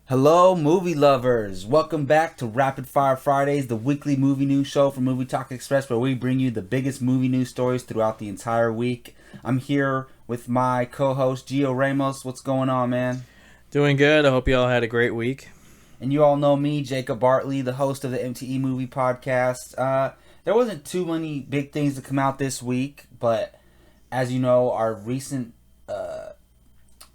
Hello, movie lovers. Welcome back to Rapid Fire Fridays, the weekly movie news show from Movie Talk Express, where we bring you the biggest movie news stories throughout the entire week. I'm here with my co-host, Gio Ramos. What's going on, man? Doing good. I hope you all had a great week. And you all know me, Jacob Bartley, the host of the MTE Movie Podcast. There wasn't too many big things to come out this week, but as you know, our recent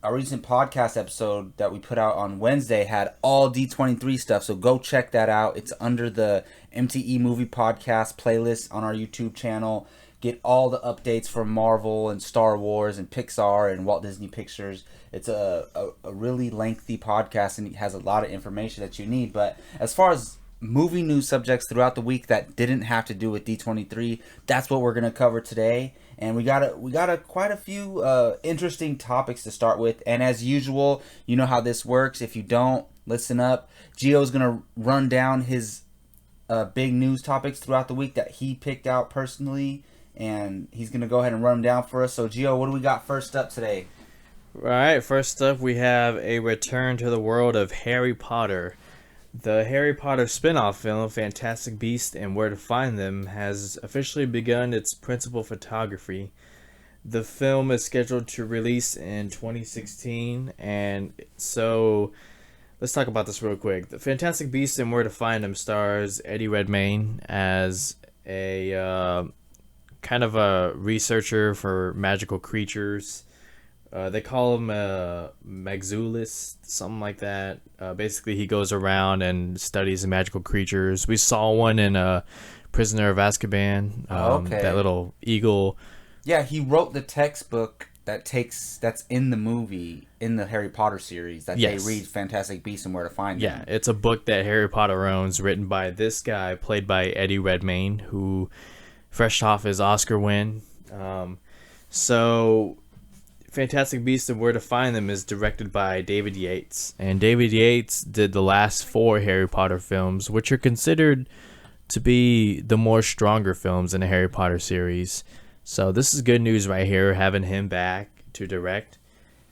podcast episode that we put out on Wednesday had all D23 stuff, so go check that out. It's under the MTE Movie Podcast playlist on our YouTube channel. Get all the updates from Marvel and Star Wars and Pixar and Walt Disney Pictures. It's a really lengthy podcast and it has a lot of information that you need. But as far as movie news subjects throughout the week that didn't have to do with D23, that's what we're going to cover today. And we got quite a few interesting topics to start with. And as usual, you know how this works. If you don't, listen up. Gio's going to run down his big news topics throughout the week that he picked out personally. And he's going to go ahead and run them down for us. So, Gio, what do we got first up today? All right, first up, we have a return to the world of Harry Potter. The Harry Potter spin-off film, Fantastic Beasts and Where to Find Them, has officially begun its principal photography. The film is scheduled to release in 2016, and so let's talk about this real quick. The Fantastic Beasts and Where to Find Them stars Eddie Redmayne as a kind of a researcher for magical creatures. They call him Magzulus, something like that. Basically, he goes around and studies magical creatures. We saw one in Prisoner of Azkaban. Okay. That little eagle. Yeah, he wrote the textbook that's in the movie, in the Harry Potter series, that Yes. they read Fantastic Beasts and Where to Find Yeah, Them. it's a book that Harry Potter owns, written by this guy, played by Eddie Redmayne, who fresh off his Oscar win. So Fantastic Beasts and Where to Find Them is directed by David Yates. And David Yates did the last 4 Harry Potter films, which are considered to be the more stronger films in the Harry Potter series. So this is good news right here, having him back to direct.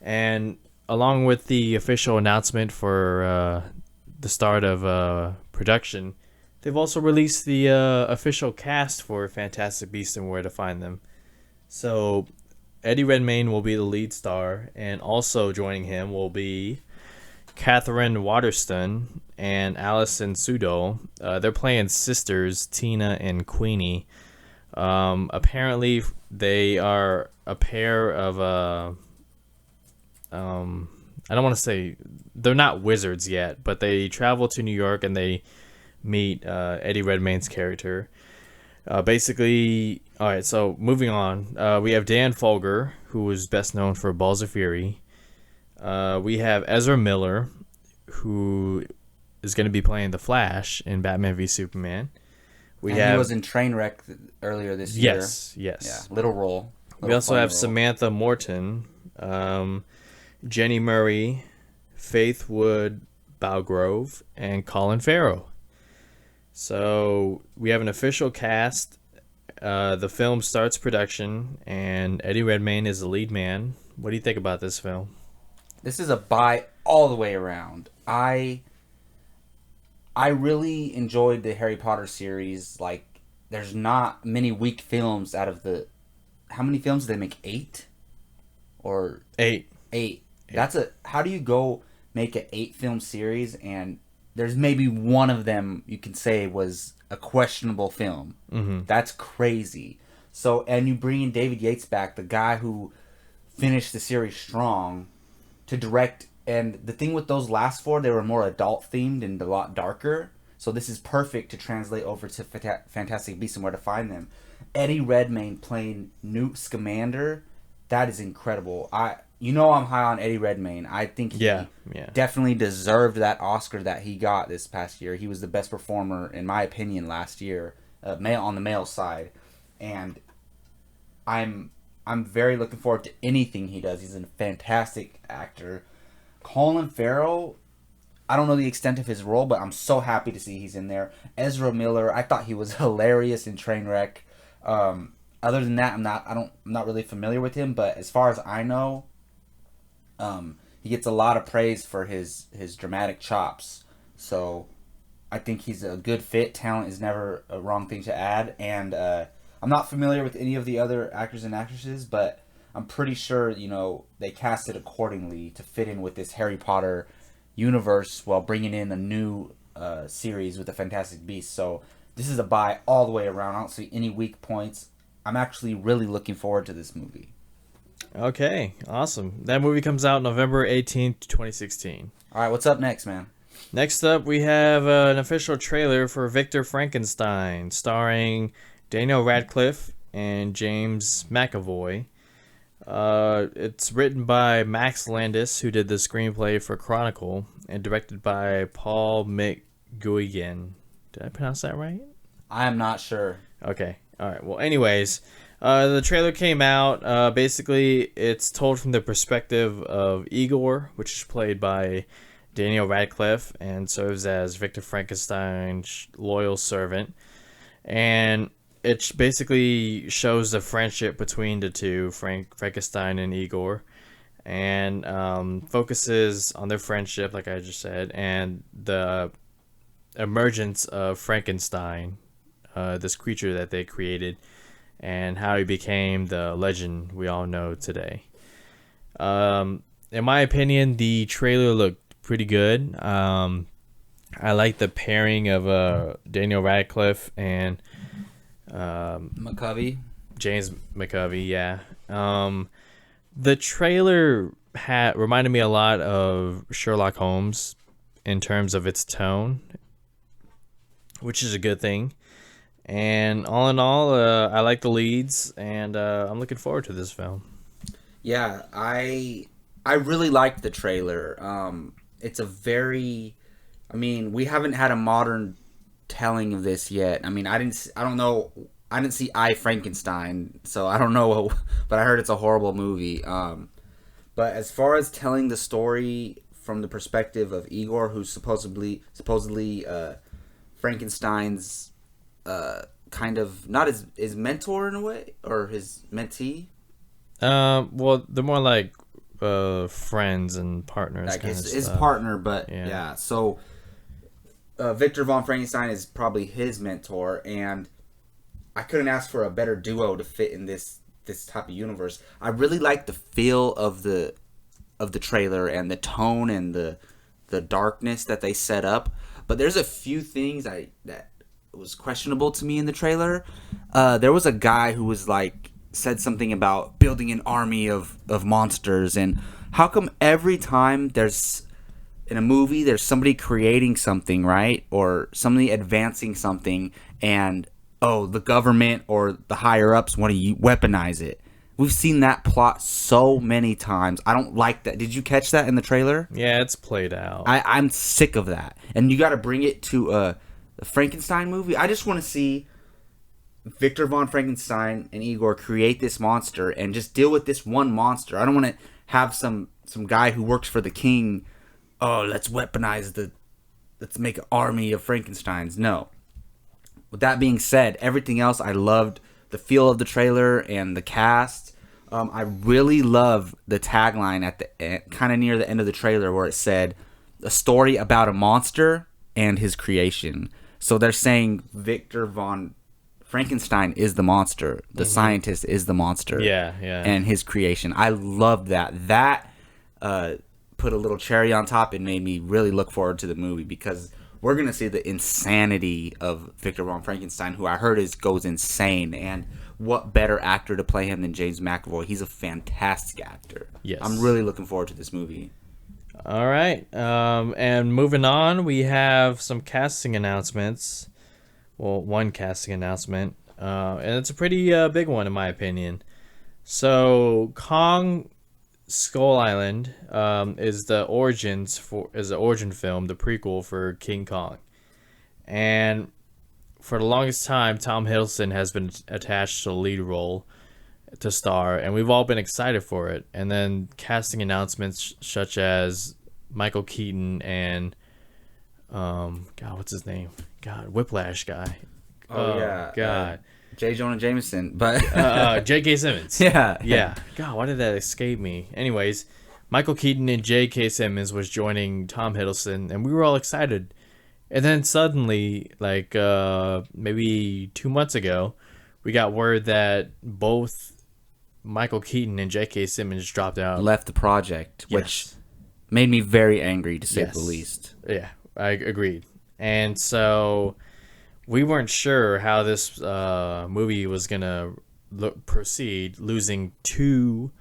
And along with the official announcement for the start of production, they've also released the official cast for Fantastic Beasts and Where to Find Them. So Eddie Redmayne will be the lead star, and also joining him will be Catherine Waterston and Alison Sudol. They're playing sisters Tina and Queenie. Apparently, they are a pair of I don't want to say they're not wizards yet, but they travel to New York and they meet Eddie Redmayne's character. Basically, all right, so moving on, we have Dan Folger, who is best known for Balls of Fury. We have Ezra Miller, who is going to be playing the Flash in Batman v Superman. He was in Trainwreck earlier this year. Yes. Yeah, little role. We also have Samantha Morton, Jenny Murray, Faith Wood Balgrove, and Colin Farrell. So we have an official cast. The film starts production, and Eddie Redmayne is the lead man. What do you think about this film? This is a buy all the way around. I really enjoyed the Harry Potter series. Like, there's not many weak films out of the... How many films did they make? 8? Or... 8. 8. That's a... How do you go make an 8-film series and there's maybe one of them you can say was a questionable film? Mm-hmm. That's crazy. So, and you bring in David Yates back, the guy who finished the series strong, to direct. And the thing with those last 4, they were more adult themed and a lot darker. So this is perfect to translate over to Fantastic Beasts and Where to Find Them. Eddie Redmayne playing Newt Scamander, that is incredible. I'm high on Eddie Redmayne. I think he definitely deserved that Oscar that he got this past year. He was the best performer, in my opinion, last year, on the male side. And I'm very looking forward to anything he does. He's a fantastic actor. Colin Farrell, I don't know the extent of his role, but I'm so happy to see he's in there. Ezra Miller, I thought he was hilarious in Trainwreck. Other than that, I'm not really familiar with him, but as far as I know, he gets a lot of praise for his dramatic chops. So I think he's a good fit. Talent is never a wrong thing to add. And I'm not familiar with any of the other actors and actresses, but I'm pretty sure, they cast it accordingly to fit in with this Harry Potter universe while bringing in a new series with the Fantastic Beasts. So this is a buy all the way around. I don't see any weak points. I'm actually really looking forward to this movie. Okay, awesome. That movie comes out November 18th, 2016. All right, what's up next, man? Next up, we have an official trailer for Victor Frankenstein, starring Daniel Radcliffe and James McAvoy. It's written by Max Landis, who did the screenplay for Chronicle, and directed by Paul McGuigan. Did I pronounce that right? I am not sure. Okay. All right. Well, anyways, the trailer came out. Basically, it's told from the perspective of Igor, which is played by Daniel Radcliffe and serves as Victor Frankenstein's loyal servant. And it basically shows the friendship between the two, Frankenstein and Igor, and focuses on their friendship, like I just said, and the emergence of Frankenstein, this creature that they created, and how he became the legend we all know today. In my opinion, the trailer looked pretty good. I like the pairing of Daniel Radcliffe and McCovey. James McCovey, yeah. The trailer reminded me a lot of Sherlock Holmes in terms of its tone, which is a good thing. And all in all, I like the leads, and I'm looking forward to this film. Yeah, I really liked the trailer. It's a very, we haven't had a modern telling of this yet. I don't know. I didn't see I, Frankenstein, so I don't know, but I heard it's a horrible movie. But as far as telling the story from the perspective of Igor, who's supposedly Frankenstein's kind of not his mentor in a way, or his mentee. Well, they're more like friends and partners. Like his partner, but yeah. So Victor von Frankenstein is probably his mentor, and I couldn't ask for a better duo to fit in this type of universe. I really like the feel of the trailer and the tone and the darkness that they set up. But there's a few things that was questionable to me in the trailer. There was a guy who was said something about building an army of monsters, and how come every time there's in a movie there's somebody creating something, right, or somebody advancing something, and the government or the higher ups want to weaponize it? We've seen that plot so many times. I don't like that. Did you catch that in the trailer? Yeah, it's played out. I'm sick of that. And you got to bring it to a Frankenstein movie. I just want to see Victor von Frankenstein and Igor create this monster and just deal with this one monster. I don't want to have some guy who works for the king. Oh, let's weaponize let's make an army of Frankensteins. No. With that being said, everything else, I loved the feel of the trailer and the cast. I really love the tagline at the end, kind of near the end of the trailer, where it said a story about a monster and his creation. So they're saying Victor von Frankenstein is the monster. The scientist is the monster. Yeah. And his creation. I love that. That put a little cherry on top and made me really look forward to the movie, because we're going to see the insanity of Victor von Frankenstein, who I heard goes insane. And what better actor to play him than James McAvoy? He's a fantastic actor. Yes. I'm really looking forward to this movie. All right. And moving on, we have some casting announcements. Well, one casting announcement. And it's a pretty big one, in my opinion. So, Kong Skull Island is the origin film, the prequel for King Kong. And for the longest time, Tom Hiddleston has been attached to the lead role to star, and we've all been excited for it. And then casting announcements such as Michael Keaton and what's his name? Whiplash guy. God. J. Jonah Jameson, but J.K. Simmons. Yeah. Yeah. God, why did that escape me? Anyways, Michael Keaton and J.K. Simmons was joining Tom Hiddleston, and we were all excited. And then suddenly, like maybe 2 months ago, we got word that both Michael Keaton and J.K. Simmons dropped out. Left the project, which made me very angry, to say the least. Yeah, I agreed. And so we weren't sure how this movie was going to proceed, losing 2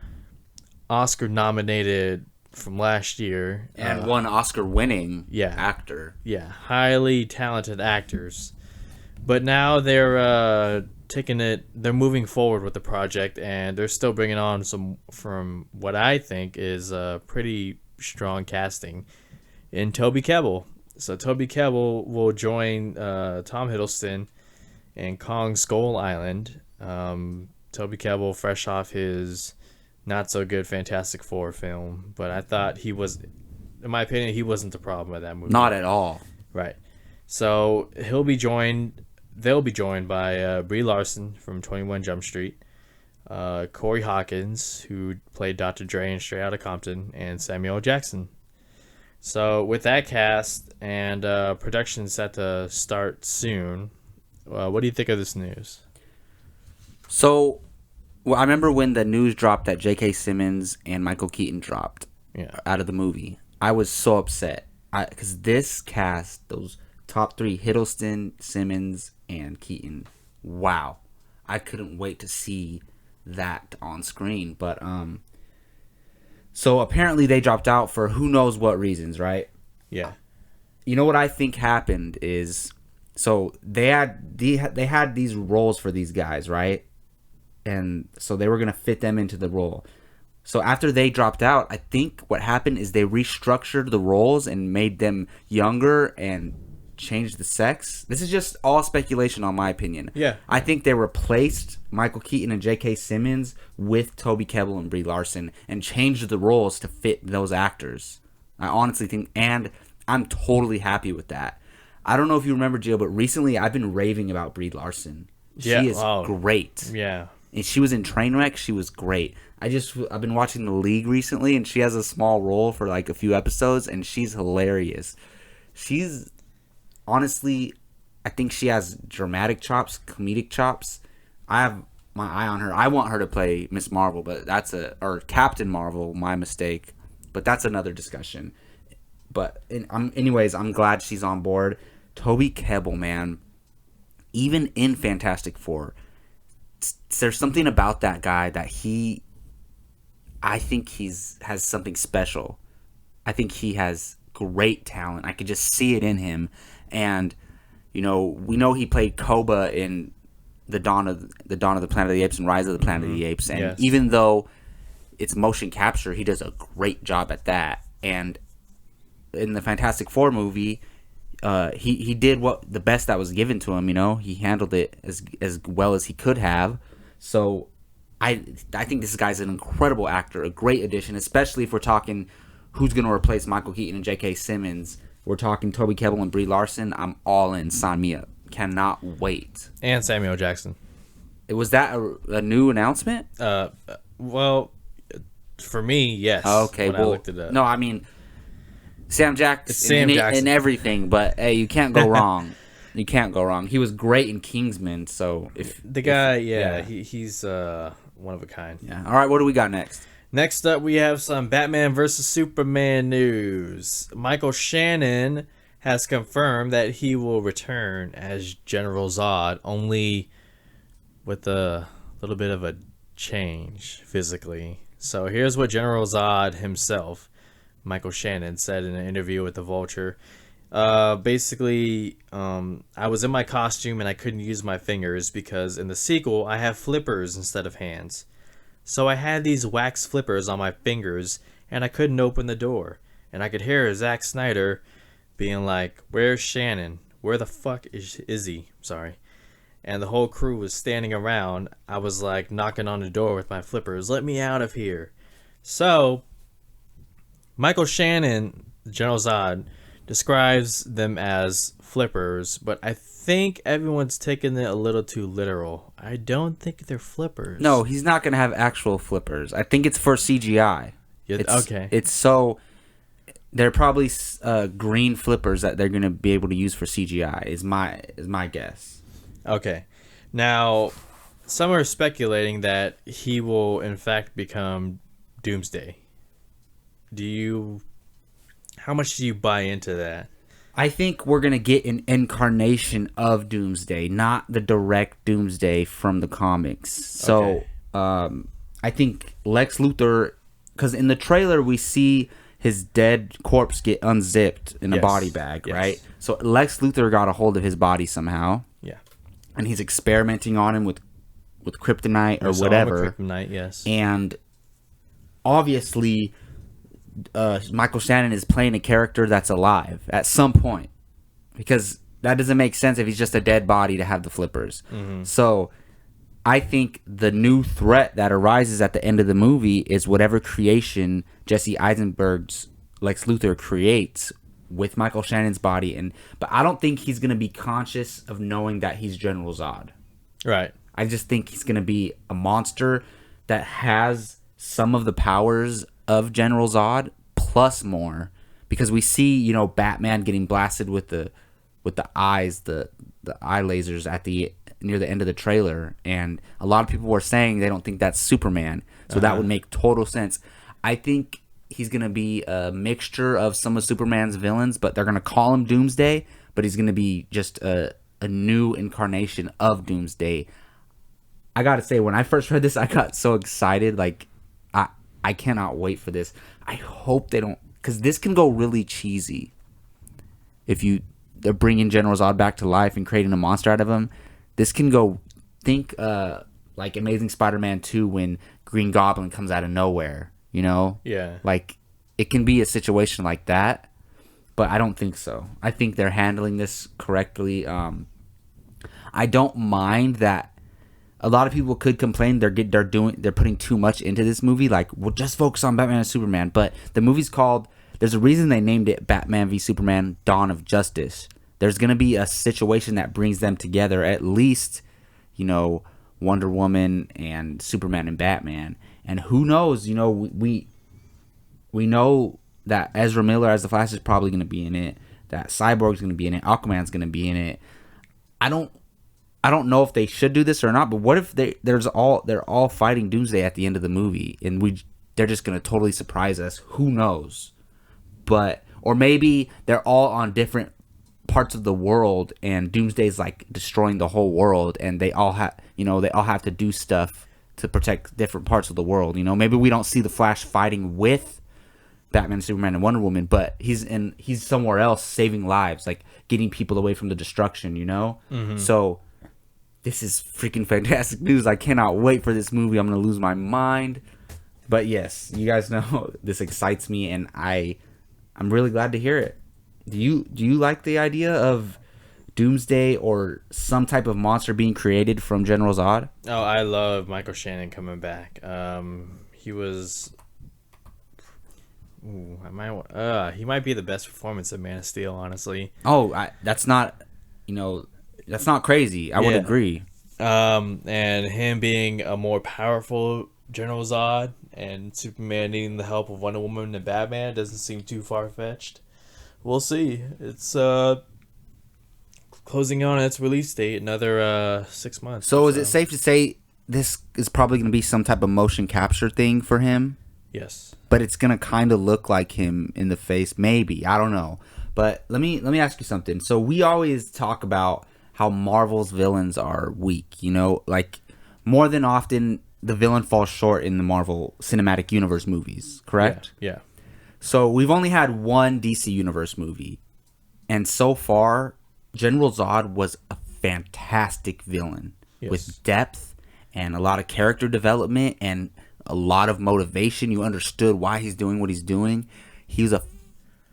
Oscar-nominated from last year. And one Oscar-winning actor. Yeah, highly talented actors. But now they're they're moving forward with the project, and they're still bringing on some, from what I think is pretty strong casting, in Toby Kebbell. So Toby Kebbell will join Tom Hiddleston in Kong Skull Island. Toby Kebbell, fresh off his not so good Fantastic Four film, but I thought he was, in my opinion, he wasn't the problem with that movie. Not at all. Right. So they'll be joined by Brie Larson from 21 Jump Street, Corey Hawkins, who played Dr. Dre in Straight Outta Compton, and Samuel L. Jackson. So with that cast and production set to start soon, what do you think of this news? So, I remember when the news dropped that J.K. Simmons and Michael Keaton dropped out of the movie. I was so upset because this cast, those top 3, Hiddleston, Simmons, and Keaton, wow, I couldn't wait to see that on screen. But so apparently they dropped out for who knows what reasons, right? Yeah. You know what I think happened is, so they had these roles for these guys, right? And so they were going to fit them into the role. So after they dropped out, I think what happened is they restructured the roles and made them younger and changed the sex. This is just all speculation on my opinion. Yeah. I think they replaced Michael Keaton and J.K. Simmons with Toby Kebbell and Brie Larson and changed the roles to fit those actors. I honestly think, and I'm totally happy with that. I don't know if you remember, Jill, but recently I've been raving about Brie Larson. She is great. Yeah. And she was in Trainwreck. She was great. I've been watching The League recently, and she has a small role for like a few episodes, and she's hilarious. She's honestly, I think she has dramatic chops, comedic chops. I have my eye on her. I want her to play Miss Marvel, but or Captain Marvel. My mistake, but that's another discussion. But anyways, I'm glad she's on board. Toby Kebbell, man, even in Fantastic Four, there's something about that guy that I think has something special. I think he has great talent. I could just see it in him. And, you know, we know he played Koba in the Dawn of the Planet of the Apes and Rise of the Planet of the Apes. And even though it's motion capture, he does a great job at that. And in the Fantastic Four movie, he did the best that was given to him. You know, he handled it as well as he could have. So I think this guy's an incredible actor, a great addition, especially if we're talking who's going to replace Michael Keaton and J.K. Simmons. We're talking Toby Kebbell and Brie Larson. I'm all in. Sign me up. Cannot wait. And Samuel Jackson. Was that a new announcement? Well, for me, yes. Okay, I looked it up. No, I mean Sam Jackson and everything, but hey, you can't go wrong. You can't go wrong. He was great in Kingsman, so he's one of a kind. Yeah. All right, what do we got next? Next up, we have some Batman vs. Superman news. Michael Shannon has confirmed that he will return as General Zod, only with a little bit of a change physically. So here's what General Zod himself, Michael Shannon, said in an interview with The Vulture. Basically, I was in my costume and I couldn't use my fingers because in the sequel I have flippers instead of hands. So I had these wax flippers on my fingers and I couldn't open the door. And I could hear Zack Snyder being like, "Where's Shannon? Where the fuck is he?" Sorry. And the whole crew was standing around. I was like knocking on the door with my flippers. "Let me out of here." So Michael Shannon, General Zod, describes them as flippers, but I think everyone's taking it a little too literal. I don't think they're flippers. No, he's not going to have actual flippers. I think it's for CGI. Okay. It's so they're probably green flippers that they're gonna be able to use for CGI. Is my guess. Okay. Now, some are speculating that he will in fact become Doomsday. How much do you buy into that? I think we're gonna get an incarnation of Doomsday, not the direct Doomsday from the comics. So, Okay. I think Lex Luthor, because in the trailer we see his dead corpse get unzipped in a Yes. body bag, Yes. right? So Lex Luthor got a hold of his body somehow, Yeah. and he's experimenting on him with kryptonite or There's whatever. Armor Kryptonite, yes. And obviously, Michael Shannon is playing a character that's alive at some point, because that doesn't make sense if he's just a dead body to have the flippers. So I think the new threat that arises at the end of the movie is whatever creation Jesse Eisenberg's Lex Luthor creates with Michael Shannon's body. But I don't think he's going to be conscious of knowing that he's General Zod. Right. I just think he's going to be a monster that has some of the powers of General Zod plus more, because we see, Batman getting blasted with the eyes, the eye lasers at the near the end of the trailer, and a lot of people were saying they don't think that's Superman. So that would make total sense. I think he's going to be a mixture of some of Superman's villains, but they're going to call him Doomsday, but he's going to be just a new incarnation of Doomsday. I gotta say, when I first read this, I got so excited. Like, I cannot wait for this. I hope they don't, because this can go really cheesy. If they're bringing General Zod back to life and creating a monster out of him, this can go. Think like Amazing Spider-Man 2 when Green Goblin comes out of nowhere. Yeah. Like, it can be a situation like that, but I don't think so. I think they're handling this correctly. I don't mind that. A lot of people could complain they're putting too much into this movie. Like, we'll just focus on Batman and Superman. But the movie's called. There's a reason they named it Batman v Superman: Dawn of Justice. There's gonna be a situation that brings them together. At least, Wonder Woman and Superman and Batman. And who knows? We know that Ezra Miller as the Flash is probably gonna be in it. That Cyborg's gonna be in it. Aquaman's gonna be in it. I don't know if they should do this or not, but what if they're all fighting Doomsday at the end of the movie, and they're just gonna totally surprise us? Who knows? Or maybe they're all on different parts of the world, and Doomsday's like destroying the whole world, and they all have to do stuff to protect different parts of the world. Maybe we don't see the Flash fighting with Batman, Superman, and Wonder Woman, but he's somewhere else saving lives, like getting people away from the destruction. So. This is freaking fantastic news. I cannot wait for this movie. I'm going to lose my mind. But yes, you guys know this excites me, and I'm really glad to hear it. Do you like the idea of Doomsday or some type of monster being created from General Zod? Oh, I love Michael Shannon coming back. He was he might be the best performance of Man of Steel, honestly. Oh, that's not crazy. I would agree. And him being a more powerful General Zod and Superman needing the help of Wonder Woman and Batman doesn't seem too far-fetched. We'll see. It's closing on its release date, another 6 months. So is it safe to say this is probably going to be some type of motion capture thing for him? Yes. But it's going to kind of look like him in the face, maybe. I don't know. But let me ask you something. So we always talk about how Marvel's villains are weak, like more than often the villain falls short in the Marvel Cinematic Universe movies, correct? Yeah. So we've only had one DC Universe movie, and so far General Zod was a fantastic villain with depth and a lot of character development and a lot of motivation. You understood why he's doing what he's doing. He's an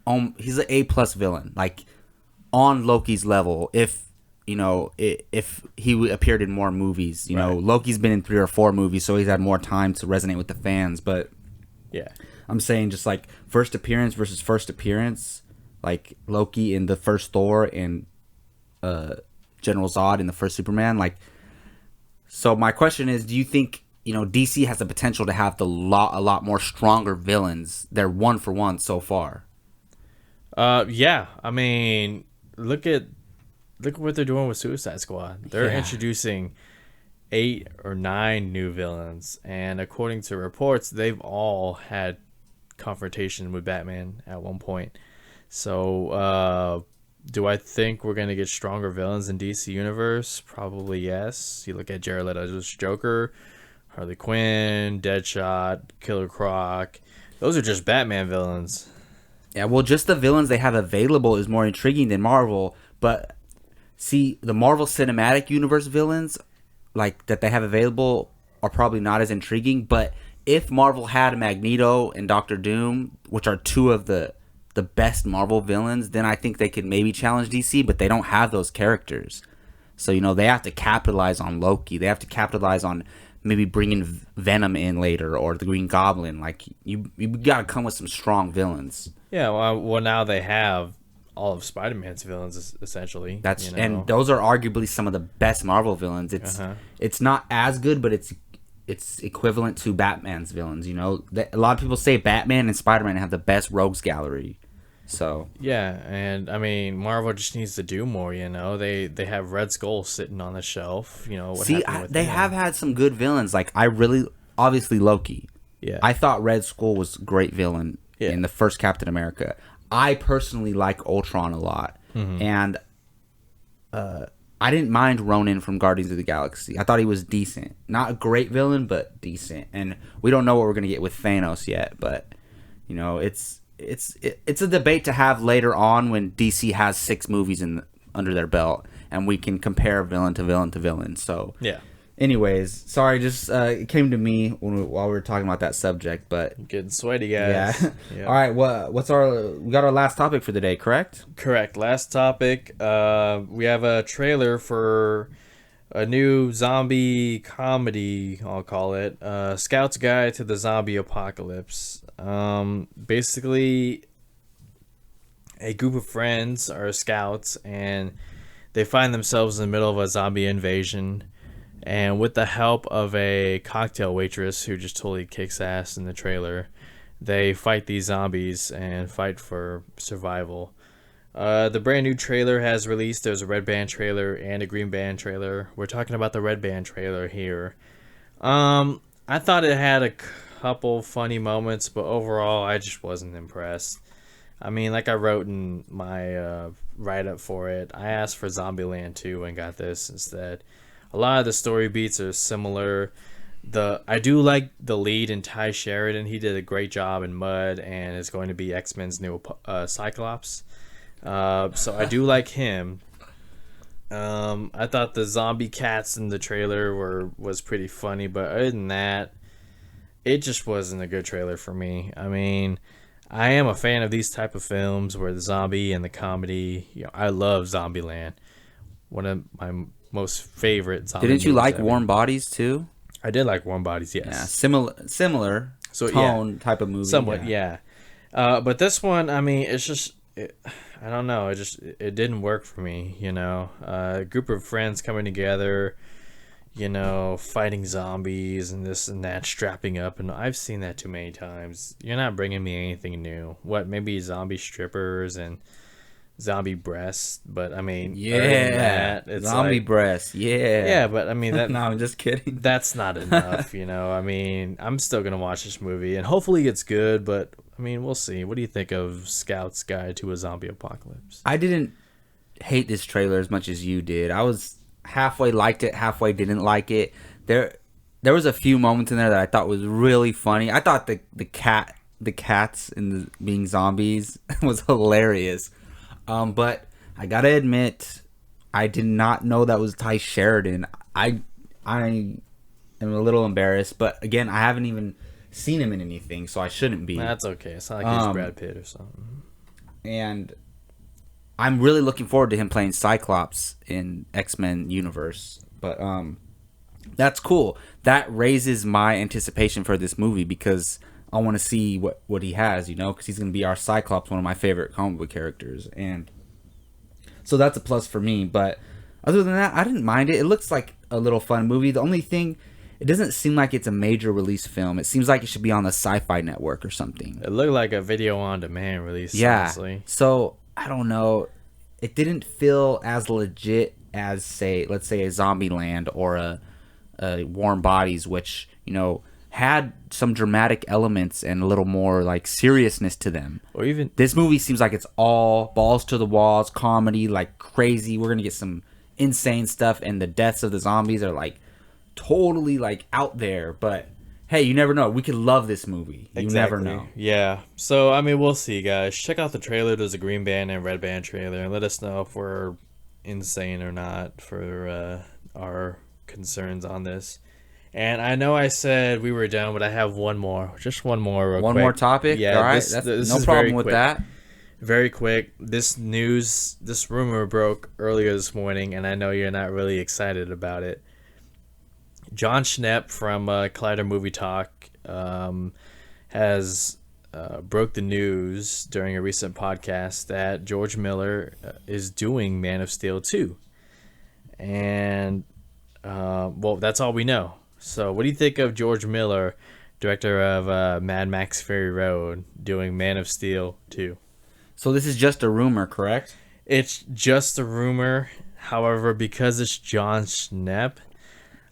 A+ villain, like on Loki's level. If he appeared in more movies, Loki's been in 3 or 4 movies, so he's had more time to resonate with the fans. But yeah, I'm saying just like first appearance versus first appearance, like Loki in the first Thor and General Zod in the first Superman. Like, so my question is, do you think DC has the potential to have a lot more stronger villains. They're one for one so far. Yeah. I mean, look what they're doing with Suicide Squad. They're Yeah. introducing 8 or 9 new villains, and according to reports, they've all had confrontation with Batman at one point. So, do I think we're gonna get stronger villains in DC Universe? Probably yes. You look at Jared Leto's Joker, Harley Quinn, Deadshot, Killer Croc. Those are just Batman villains. Yeah, well, just the villains they have available is more intriguing than Marvel. But see, the Marvel Cinematic Universe villains, like that they have available, are probably not as intriguing. But if Marvel had Magneto and Doctor Doom, which are two of the best Marvel villains, then I think they could maybe challenge DC. But they don't have those characters, so they have to capitalize on Loki. They have to capitalize on maybe bringing Venom in later or the Green Goblin. Like you got to come with some strong villains. Yeah, well, now they have all of Spider-Man's villains essentially. And those are arguably some of the best Marvel villains. It's not as good, but it's equivalent to Batman's villains. A lot of people say Batman and Spider-Man have the best rogues gallery. So yeah, and I mean Marvel just needs to do more. They have Red Skull sitting on the shelf. They have had some good villains. Like obviously Loki. Yeah, I thought Red Skull was a great villain in the first Captain America. I personally like Ultron a lot, and I didn't mind Ronan from Guardians of the Galaxy. I thought he was decent, not a great villain, but decent. And we don't know what we're gonna get with Thanos yet, but it's a debate to have later on when DC has 6 movies under their belt, and we can compare villain to villain to villain. So yeah. Anyways, sorry, just it came to me while we were talking about that subject, but Getting sweaty, guys. yeah. Yep. All right, we got our last topic for the day, correct? Correct. Last topic. We have a trailer for a new zombie comedy, I'll call it. Scout's Guide to the Zombie Apocalypse. Basically, a group of friends are scouts, and they find themselves in the middle of a zombie invasion. And with the help of a cocktail waitress who just totally kicks ass in the trailer, they fight these zombies and fight for survival. The brand new trailer has released. There's a red band trailer and a green band trailer. We're talking about the red band trailer here. I thought it had a couple funny moments, but overall I just wasn't impressed. I mean, like I wrote in my write-up for it, I asked for Zombieland 2 and got this instead. A lot of the story beats are similar. I do like the lead in Ty Sheridan. He did a great job in Mud and is going to be X-Men's new Cyclops. So I do like him. I thought the zombie cats in the trailer was pretty funny, but other than that, it just wasn't a good trailer for me. I mean, I am a fan of these type of films where the zombie and the comedy. I love Zombieland. One of my most favorite zombie Didn't you movies like ever. Warm Bodies too? I did like Warm Bodies, yes. Yeah, similar tone type of movie. Somewhat, yeah. But this one, I mean, it's just, I don't know. It didn't work for me, A group of friends coming together, fighting zombies and this and that, strapping up. And I've seen that too many times. You're not bringing me anything new. What, maybe zombie strippers and zombie breasts, but I mean, it's zombie breasts, yeah, but I mean that. No, I'm just kidding. That's not enough, I mean, I'm still gonna watch this movie, and hopefully it's good, but I mean, we'll see. What do you think of Scout's Guide to a Zombie Apocalypse? I didn't hate this trailer as much as you did. I was halfway liked it, halfway didn't like it. There was a few moments in there that I thought was really funny. I thought the cats in being zombies was hilarious. But I gotta admit, I did not know that was Ty Sheridan. I am a little embarrassed, but again, I haven't even seen him in anything, so I shouldn't be. That's okay. It's not like he's Brad Pitt or something. And I'm really looking forward to him playing Cyclops in X-Men universe. But that's cool. That raises my anticipation for this movie because I want to see what he has, because he's going to be our Cyclops, one of my favorite comic book characters. And so that's a plus for me. But other than that, I didn't mind it. It looks like a little fun movie. The only thing it doesn't seem like it's a major release film. It seems like it should be on the Sci-Fi Network or something. It looked like a video on demand release. Yeah. Honestly. So I don't know. It didn't feel as legit as, say, let's say a Zombieland or a Warm Bodies, which, you know, had some dramatic elements and a little more like seriousness to them. Or even This movie seems like it's all balls to the walls, comedy, like crazy. We're gonna get some insane stuff, and the deaths of the zombies are like totally like out there. But hey, you never know. We could love this movie. You never know. Yeah. So I mean, we'll see, guys. Check out the trailer. There's a green band and red band trailer, and let us know if we're insane or not for our concerns on this. And I know I said we were done, but I have one more. Just one more real One quick. more topic? Yeah, all right. this That's no is problem very with quick. that. Very quick. This rumor broke earlier this morning, and I know you're not really excited about it. John Schnepp from Collider Movie Talk has broke the news during a recent podcast that George Miller is doing Man of Steel 2. And, well, that's all we know. So what do you think of George Miller, director of Mad Max Fury Road, doing Man of Steel 2? So this is just a rumor, correct? It's just a rumor. However, because it's John Schnepp,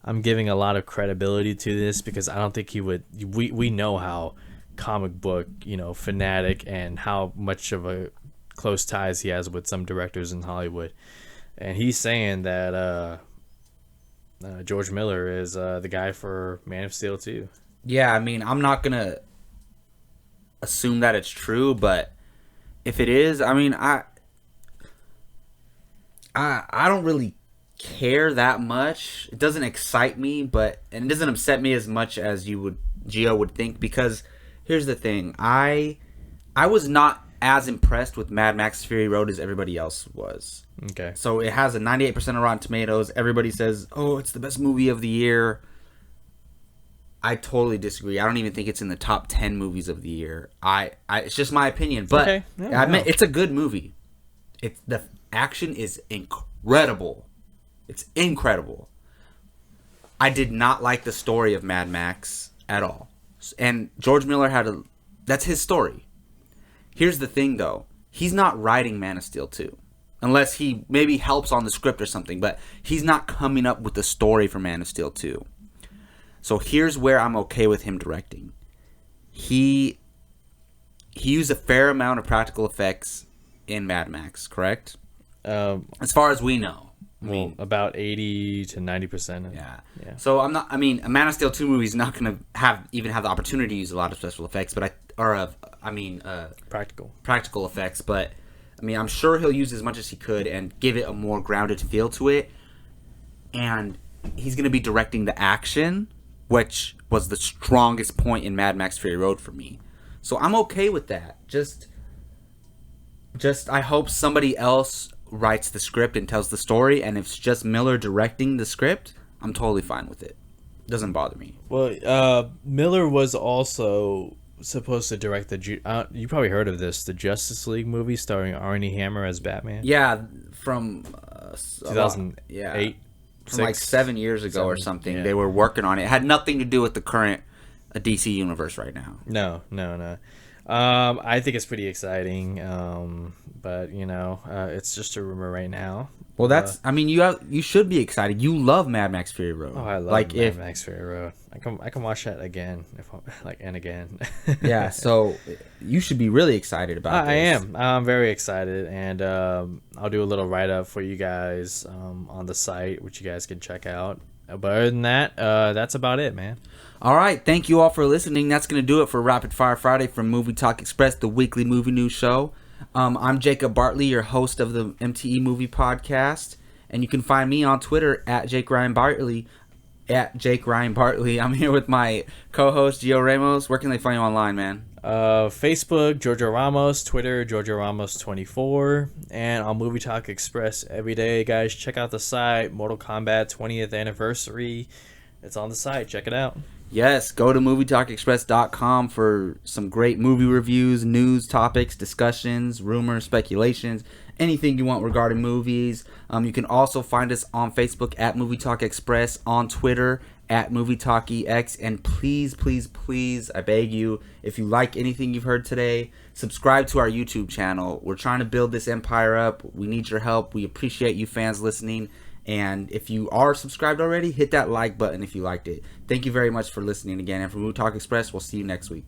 I'm giving a lot of credibility to this because I don't think he would. We know how comic book, fanatic, and how much of a close ties he has with some directors in Hollywood. And he's saying that George Miller is the guy for Man of Steel 2. Yeah, I mean, I'm not gonna assume that it's true, but if it is, I mean, I don't really care that much. It doesn't excite me, and it doesn't upset me as much as Gio would think, because here's the thing. I was not as impressed with Mad Max Fury Road as everybody else was. Okay. So it has a 98% of Rotten Tomatoes. Everybody says, "Oh, it's the best movie of the year." I totally disagree. I don't even think it's in the top 10 movies of the year. It's just my opinion, but Okay. Yeah, no. it's a good movie. The action is incredible. It's incredible. I did not like the story of Mad Max at all. And George Miller that's his story. Here's the thing, though. He's not writing Man of Steel 2. Unless he maybe helps on the script or something. But he's not coming up with the story for Man of Steel 2. So here's where I'm okay with him directing. He used a fair amount of practical effects in Mad Max, correct? As far as we know. I mean, about 80 to 90%. Yeah. So a Man of Steel 2 movie is not going to have the opportunity to use a lot of special effects, practical effects. But I mean, I'm sure he'll use as much as he could and give it a more grounded feel to it. And he's going to be directing the action, which was the strongest point in Mad Max Fury Road for me. So I'm okay with that. Just I hope somebody else writes the script and tells the story, and if it's just Miller directing the script, I'm totally fine with it. Doesn't bother me. Well, Miller was also supposed to direct you probably heard of this, the Justice League movie starring Armie Hammer as Batman. Yeah, from 2008. From like 7 years ago or something. Yeah. They were working on it. It had nothing to do with the current DC universe right now. No. I think it's pretty exciting, but it's just a rumor right now. Well, you should be excited. You love Mad Max Fury Road. Oh, I love Mad Max Fury Road. I can watch that again and again. Yeah, so you should be really excited about this. I am. I'm very excited, and I'll do a little write up for you guys on the site, which you guys can check out. But other than that, that's about it, man. All right, thank you all for listening. That's going to do it for Rapid Fire Friday from Movie Talk Express, the weekly movie news show. I'm Jacob Bartley, your host of the MTE Movie Podcast, and you can find me on Twitter at Jake Ryan Bartley. I'm here with my co-host Gio Ramos. Where can they find you online, man? Facebook, Giorgio Ramos. Twitter, Giorgio Ramos 24, and on Movie Talk Express every day, guys. Check out the site. Mortal Kombat 20th anniversary. It's on the site. Check it out. Yes, go to MovieTalkExpress.com for some great movie reviews, news, topics, discussions, rumors, speculations, anything you want regarding movies. You can also find us on Facebook at Movie Talk Express, on Twitter at Movie Talk EX. And please, please, please, I beg you, if you like anything you've heard today, subscribe to our YouTube channel. We're trying to build this empire up. We need your help. We appreciate you fans listening. And if you are subscribed already, hit that like button if you liked it. Thank you very much for listening again. And from Movie Talk Express, we'll see you next week.